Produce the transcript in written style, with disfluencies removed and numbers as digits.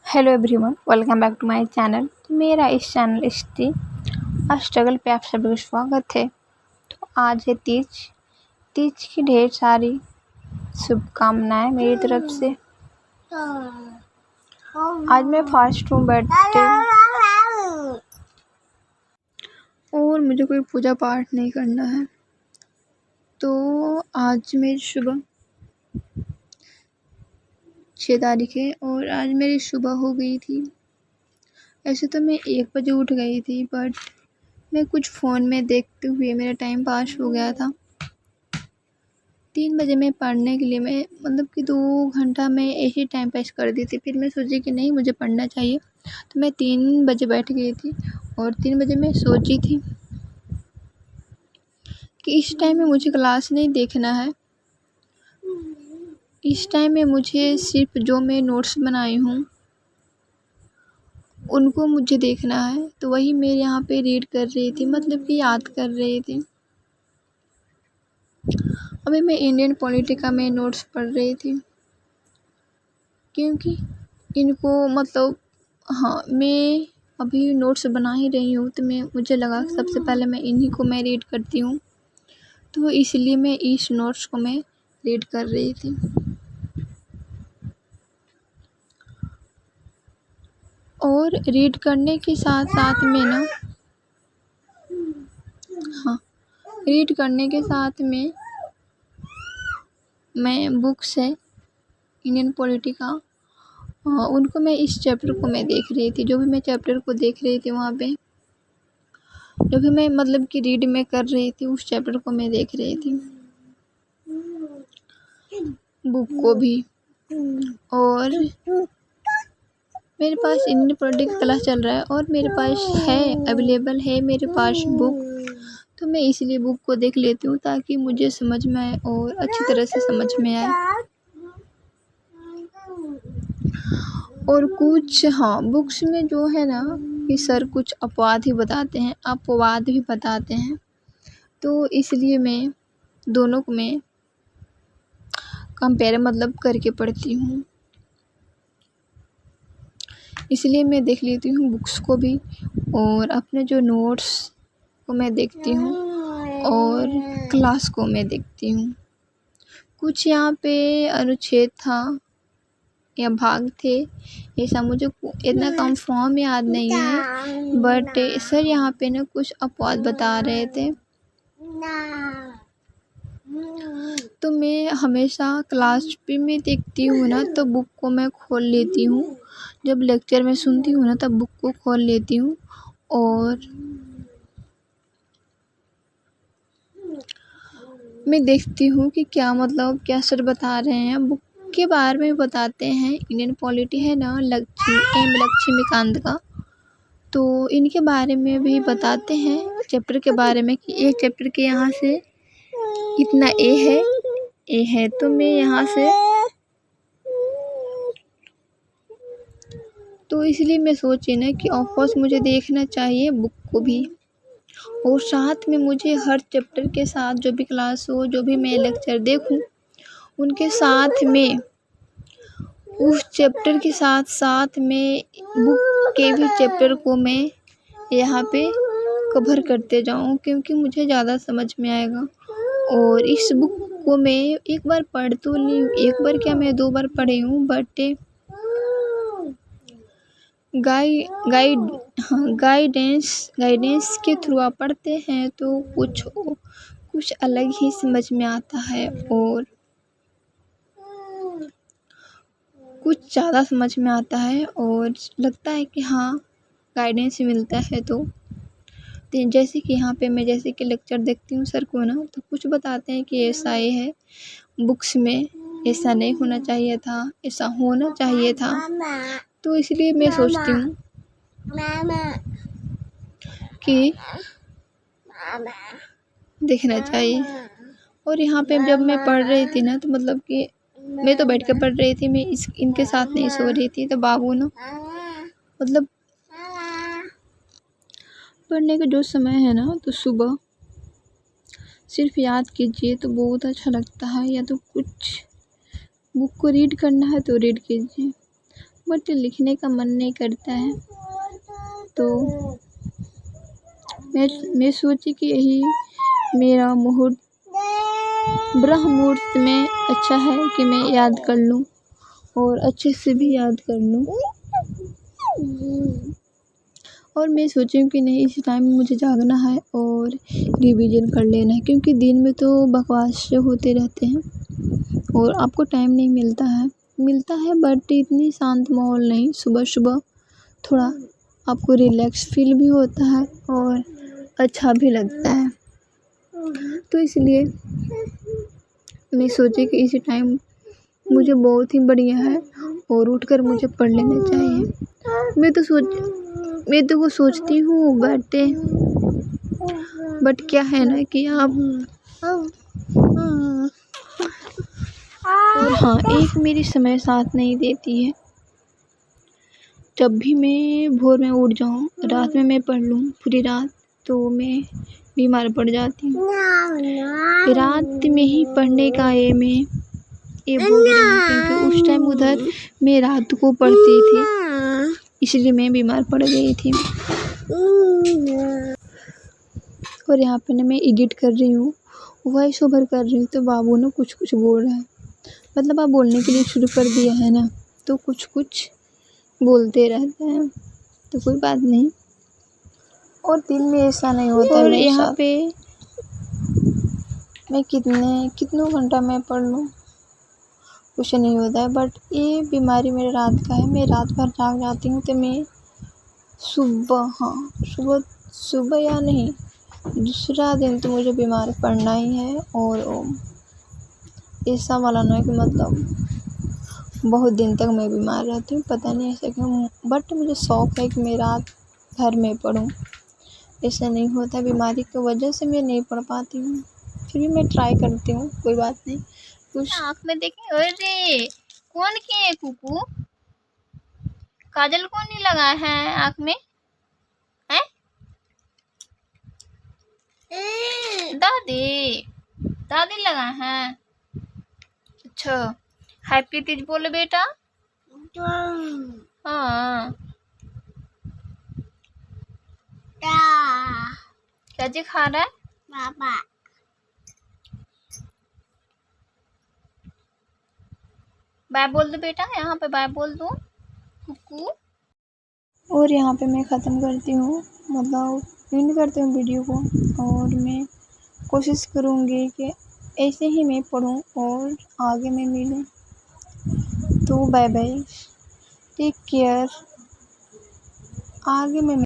Hello everyone, welcome back to my channel. तो मेरा इस चैनल स्त्री स्ट्रगल पे आप सभी का स्वागत है। तो आज है तीज। तीज की ढेर सारी शुभकामनाएं मेरी तरफ से। आज मैं फास्ट हूँ बट और मुझे कोई पूजा पाठ नहीं करना है। तो आज मेरी सुबह 6 तारीख है और आज मेरी सुबह हो गई थी। ऐसे तो मैं 1 बजे उठ गई थी बट मैं कुछ फ़ोन में देखते हुए मेरा टाइम पास हो गया था। 3 बजे मैं पढ़ने के लिए मैं कि 2 घंटा मैं ऐसे ही टाइम पास कर दी थी। फिर मैं सोची कि नहीं, मुझे पढ़ना चाहिए, तो मैं 3 बजे बैठ गई थी और 3 बजे मैं सोची थी कि इस टाइम में मुझे क्लास नहीं देखना है। इस टाइम में मुझे सिर्फ जो मैं नोट्स बनाई हूँ उनको मुझे देखना है। तो वही मैं यहाँ पे रीड कर रही थी, मतलब कि याद कर रही थी। अभी मैं इंडियन पॉलिटिका में नोट्स पढ़ रही थी क्योंकि इनको मैं अभी नोट्स बना ही रही हूँ, तो मुझे लगा सबसे पहले मैं इन्हीं को मैं रीड करती हूँ, तो इसलिए मैं इस नोट्स को मैं रीड कर रही थी। और रीड करने के साथ साथ में रीड करने के साथ में मैं बुक्स है इंडियन पॉलिटिका, उनको मैं इस चैप्टर को मैं देख रही थी। जो भी मैं चैप्टर को देख रही थी वहाँ पे जो भी मैं कि रीड में कर रही थी, उस चैप्टर को मैं देख रही थी, बुक को भी। और मेरे पास इंडियन पॉलिटिक्स क्लास चल रहा है और मेरे पास अवेलेबल है मेरे पास बुक, तो मैं इसलिए बुक को देख लेती हूँ ताकि मुझे समझ में आए और अच्छी तरह से समझ में आए। और कुछ बुक्स में जो है ना कि सर कुछ अपवाद भी बताते हैं, तो इसलिए मैं दोनों को मैं कंपेयर करके पढ़ती हूँ। इसलिए मैं देख लेती हूँ बुक्स को भी और अपने जो नोट्स को मैं देखती हूँ और क्लास को मैं देखती हूँ। कुछ यहाँ पे अनुच्छेद था या भाग थे, ऐसा मुझे इतना कंफर्म याद नहीं है, बट सर यहाँ पे ना कुछ अपवाद बता रहे थे। तो मैं हमेशा क्लास पे मैं देखती हूँ ना, तो बुक को मैं खोल लेती हूँ। जब लेक्चर में सुनती हूँ ना, तब बुक को खोल लेती हूँ और मैं देखती हूँ कि क्या सर बता रहे हैं। बुक के बारे में बताते हैं, इंडियन पॉलिटी है ना लक्ष्मीकांत का, तो इनके बारे में भी बताते हैं चैप्टर के बारे में कि एक चैप्टर के यहाँ से इतना ए है, तो मैं यहाँ से तो इसलिए मैं सोची ना कि ऑफकोर्स मुझे देखना चाहिए बुक को भी, और साथ में मुझे हर चैप्टर के साथ जो भी क्लास हो, जो भी मैं लेक्चर देखूं, उनके साथ में उस चैप्टर के साथ साथ में बुक के भी चैप्टर को मैं यहाँ पे कवर करते जाऊँ, क्योंकि मुझे ज़्यादा समझ में आएगा। और इस बुक को मैं एक बार पढ़ तो ली, एक बार क्या मैं 2 बार पढ़ी हूँ, बट गाइडेंस के थ्रू आप पढ़ते हैं तो कुछ अलग ही समझ में आता है और कुछ ज़्यादा समझ में आता है और लगता है कि गाइडेंस मिलता है। तो जैसे कि यहाँ पे मैं जैसे कि लेक्चर देखती हूँ सर को ना, तो कुछ बताते हैं कि ऐसा ये है, बुक्स में ऐसा नहीं होना चाहिए था, ऐसा होना चाहिए था। तो इसलिए मैं सोचती हूँ कि देखना चाहिए। और यहाँ पे जब मैं पढ़ रही थी ना, तो कि मैं तो बैठ के पढ़ रही थी, मैं इनके साथ नहीं सो रही थी। तो बाबू ना पढ़ने का जो समय है ना, तो सुबह सिर्फ याद कीजिए तो बहुत अच्छा लगता है, या तो कुछ बुक को रीड करना है तो रीड कीजिए। बट लिखने का मन नहीं करता है। तो मैं सोची कि यही मेरा मुहूर्त ब्रह्म मुहूर्त में अच्छा है कि मैं याद कर लूँ और अच्छे से भी याद कर लूँ। और मैं सोची हूँ कि नहीं, इस टाइम में मुझे जागना है और रिवीजन कर लेना है, क्योंकि दिन में तो बकवास होते रहते हैं और आपको टाइम नहीं मिलता है बट इतनी शांत माहौल नहीं। सुबह सुबह थोड़ा आपको रिलैक्स फील भी होता है और अच्छा भी लगता है। तो इसलिए मैं सोची कि इसी टाइम मुझे बहुत ही बढ़िया है और उठकर मुझे पढ़ लेना चाहिए। मैं तो वो सोचती हूँ बट क्या है ना कि आप और हाँ, एक मेरी समय साथ नहीं देती है। जब भी मैं भोर में उठ जाऊँ, रात में मैं पढ़ लूँ पूरी रात, तो मैं बीमार पड़ जाती हूँ। रात में ही पढ़ने का ये भूल रही हूँ, क्योंकि उस टाइम उधर मैं रात को पढ़ती थी, इसलिए मैं बीमार पड़ गई थी। और यहाँ पे ना मैं एडिट कर रही हूँ, वॉइस ओवर कर रही हूँ, तो बाबू ना कुछ बोल रहा है। मतलब आप बोलने के लिए शुरू कर दिया है ना, तो कुछ बोलते रहते हैं, तो कोई बात नहीं। और दिन में ऐसा नहीं होता। और यहाँ पे मैं कितनों घंटा मैं पढ़ लूँ, कुछ नहीं होता है। बट ये बीमारी मेरे रात का है, मैं रात भर जाग जाती हूँ, तो मैं सुबह या नहीं, दूसरा दिन तो मुझे बीमार पड़ना ही है। और ऐसा वाला ना कि मतलब बहुत दिन तक मैं बीमार रहती हूँ, पता नहीं ऐसा क्यों। बट मुझे शौक़ है कि मैं रात भर में पढूँ। ऐसा नहीं होता, बीमारी की वजह से मैं नहीं पढ़ पाती हूँ, फिर भी मैं ट्राई करती हूँ, कोई बात नहीं। कुछ आँख में देखें, अरे कौन किए है कुकू? काजल कौन नहीं लगा है आँख में? हैं? दादी लगा है। अच्छा, हैप्पी तीज बोलो बेटा। हाँ, क्या जी खा रहा है? बाबा बाय बोल दो बेटा, यहाँ पे बाय बोल दो कुकू। और यहाँ पे मैं ख़त्म करती हूँ, मतलब एंड करती हूँ वीडियो को। और मैं कोशिश करूँगी कि ऐसे ही मैं पढूँ और आगे मैं मिलूँ। तो बाय बाय, टेक केयर। आगे मैं